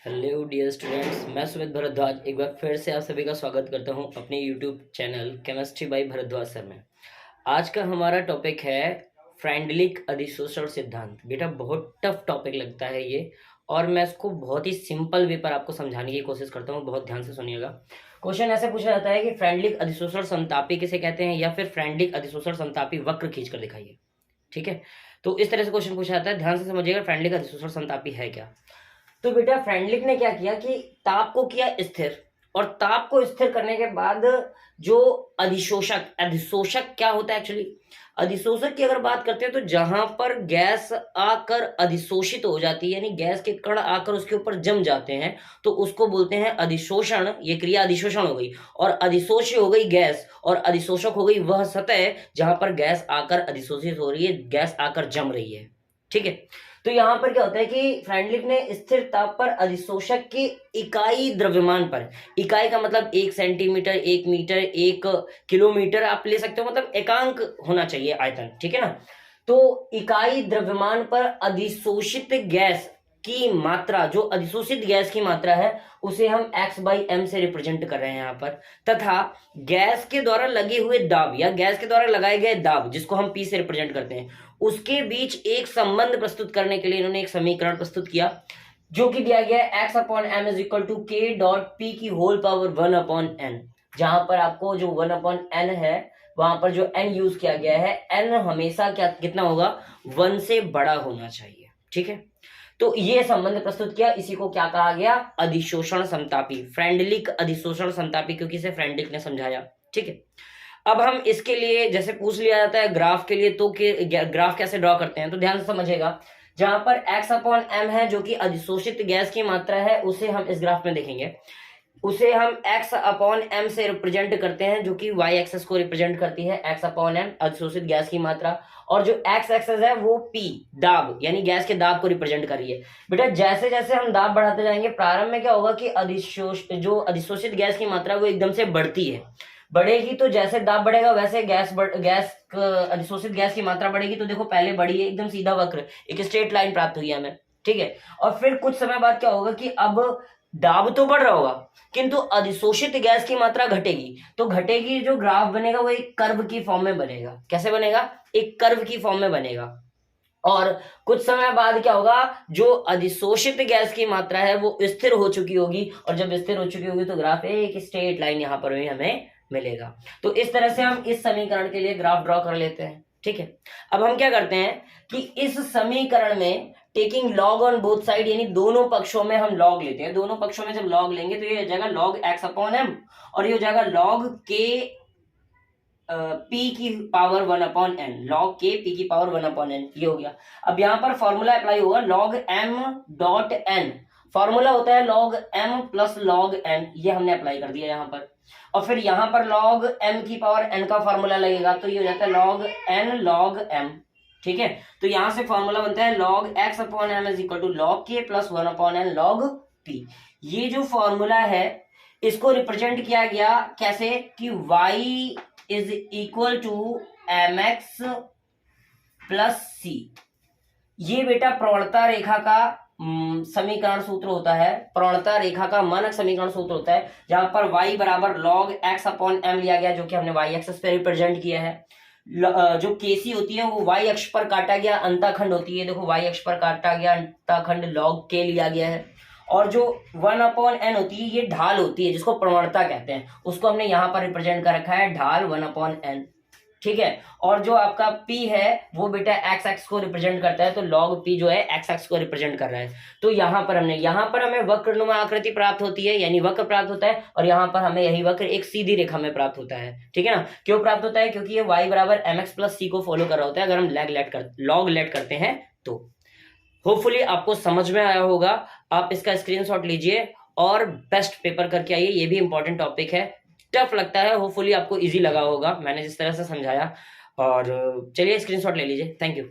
Hello dear students, मैं सुमित भारद्वाज एक बार फिर से आप सभी का स्वागत करता हूं अपने YouTube channel chemistry by Bhardwaj sir में। आज का हमारा टॉपिक है फ्रेंडलिक अधिशोषण सिद्धांत। बेटा बहुत टफ टॉपिक लगता है ये, और मैं इसको बहुत ही सिंपल वे पर आपको समझाने की कोशिश करता हूँ। बहुत ध्यान से सुनिएगा। क्वेश्चन ऐसे पूछा जाता है कि फ्रेंडलिक अधिशोषण समतापी किसे कहते हैं, या फिर फ्रेंडलिक अधिशोषण समतापी वक्र खींच कर दिखाइए। ठीक है, तो इस तरह से क्वेश्चन पूछा जाता है। ध्यान से समझिएगा फ्रेंडलिक अधिशोषण समतापी है क्या। तो बेटा फ्रेंडलिक ने क्या किया कि ताप को किया स्थिर, और ताप को स्थिर करने के बाद जो अधिशोषक अधिशोषक क्या होता है एक्चुअली, अधिशोषक की अगर बात करते हैं तो जहां पर गैस आकर अधिशोषित हो जाती है, यानी गैस के कण आकर उसके ऊपर जम जाते हैं, तो उसको बोलते हैं अधिशोषण। ये क्रिया अधिशोषण हो गई, और अधिशोषी हो गई गैस, और अधिशोषक हो गई वह सतह जहां पर गैस आकर अधिशोषित हो रही है, गैस आकर जम रही है। ठीक है, तो यहां पर क्या होता है कि फ्रेंडलिक ने स्थिर ताप पर अधिशोषक की इकाई द्रव्यमान पर, इकाई का मतलब 1 सेंटीमीटर, 1 मीटर, 1 किलोमीटर आप ले सकते हो, मतलब एकांक होना चाहिए आयतन। ठीक है ना, तो इकाई द्रव्यमान पर अधिशोषित गैस की मात्रा, जो अधिशोषित गैस की मात्रा है, उसे हम x/m से रिप्रेजेंट कर रहे हैं यहाँ पर, तथा गैस के द्वारा लगे हुए दाब या गैस के द्वारा लगाए गए दाब, जिसको हम p से रिप्रेजेंट करते हैं, उसके बीच एक संबंध प्रस्तुत करने के लिए इन्होंने एक समीकरण प्रस्तुत किया, जो कि दिया गया है x/m is equal to k dot p की होल पावर 1/n। जहां पर आपको जो 1/n है, वहां पर जो n यूज किया गया है, n हमेशा क्या कितना होगा, 1 से बड़ा होना चाहिए। ठीक है, तो ये संबंध प्रस्तुत किया, इसी को क्या कहा गया, अधिशोषण समतापी, फ्रेंडलिक अधिशोषण समतापी, क्योंकि इसे फ्रेंडलिक ने समझाया। ठीक है, अब हम इसके लिए जैसे पूछ लिया जाता है ग्राफ के लिए, तो ग्राफ कैसे ड्रॉ करते हैं, तो ध्यान से समझिएगा। जहां पर x/m है जो कि अधिशोषित गैस की मात्रा है, उसे हम इस ग्राफ में देखेंगे, उसे हम x/m से रिप्रेजेंट करते हैं, जो कि y एक्सेस को रिप्रेजेंट करती है, x/m अधिशोषित गैस की मात्रा, और जो x एक्सेस है वो p दाब, यानी गैस के दाब को रिप्रेजेंट कर रही है। बेटा जैसे जैसे हम दाब बढ़ाते जाएंगे, प्रारंभ में क्या होगा कि अधिशोषित गैस की मात्रा वो एकदम से बढ़ती है, बढ़ेगी, तो जैसे दाब बढ़ेगा वैसे अधिशोषित गैस की मात्रा बढ़ेगी। तो देखो पहले बढ़ी है, एकदम सीधा वक्र, एक स्ट्रेट लाइन प्राप्त हुई है हमें। ठीक है, और फिर कुछ समय बाद क्या होगा कि अब दाब तो बढ़ रहा होगा, किंतु अधिशोषित गैस की मात्रा घटेगी, तो घटेगी, जो ग्राफ बनेगा वो एक कर्व की फॉर्म में बनेगा। कैसे बनेगा, एक कर्व की फॉर्म में बनेगा। और कुछ समय बाद क्या होगा, जो अधिशोषित गैस की मात्रा है वो स्थिर हो चुकी होगी, और जब स्थिर हो चुकी होगी तो ग्राफ एक स्ट्रेट लाइन यहां पर भी हमें मिलेगा। तो इस तरह से हम इस समीकरण के लिए ग्राफ ड्रॉ कर लेते हैं। ठीक है, अब हम क्या करते हैं कि इस समीकरण में taking log on both side, यानी दोनों पक्षों में हम लॉग लेते हैं। दोनों पक्षों में जब लॉग लेंगे तो ये हो जाएगा लॉग x/m, और ये हो जाएगा लॉग k p की power 1/n, log k p की पावर 1/n, ये हो गया। अब यहाँ पर फॉर्मूला अप्लाई होगा, log m dot n, formula होता है log m plus log n, ये हमने अप्लाई कर दिया यहाँ पर। और फिर यहाँ पर लॉग m की पावर n का फॉर्मूला लगेगा, तो ये हो जाता है लॉग n लॉग m। ठीक है, तो यहां से फॉर्मूला बनता है log x/m is equal to log k plus 1/n log p। ये जो फॉर्मूला है इसको रिप्रेजेंट किया गया कैसे, कि y is equal to mx plus c। ये बेटा प्रवणता रेखा का समीकरण सूत्र होता है, प्रवणता रेखा का मानक समीकरण सूत्र होता है, जहां पर y बराबर log x/m लिया गया, जो कि हमने y एक्सिस पे रिप्रेजेंट किया है। जो केसी होती है वो y अक्ष पर काटा गया अंतःखंड होती है, देखो y अक्ष पर काटा गया अंतःखंड log k लिया गया है। और जो 1/n होती है ये ढाल होती है, जिसको प्रवणता कहते हैं, उसको हमने यहाँ पर रिप्रेजेंट कर रखा है ढाल 1/n। ठीक है, और जो आपका p है वो बेटा x एक्स को रिप्रेजेंट करता है, तो log p जो है x एक्स को रिप्रेजेंट कर रहा है। तो यहाँ पर हमें वक्रनुमा आकृति प्राप्त होती है, यानी वक्र प्राप्त होता है, और यहाँ पर हमें यही वक्र एक सीधी रेखा में प्राप्त होता है। ठीक है ना, क्यों प्राप्त होता है, क्योंकि ये y बराबर mx प्लस c को फॉलो कर रहा होता है, अगर हम लॉग लेट करते हैं तो। होपफुली आपको समझ में आया होगा, आप इसका स्क्रीनशॉट लीजिए और बेस्ट पेपर करके आइए, ये भी इंपॉर्टेंट टॉपिक है, टफ लगता है, होपफुली आपको इजी लगा होगा मैंने जिस तरह से समझाया। और चलिए स्क्रीनशॉट ले लीजिए। Thank you.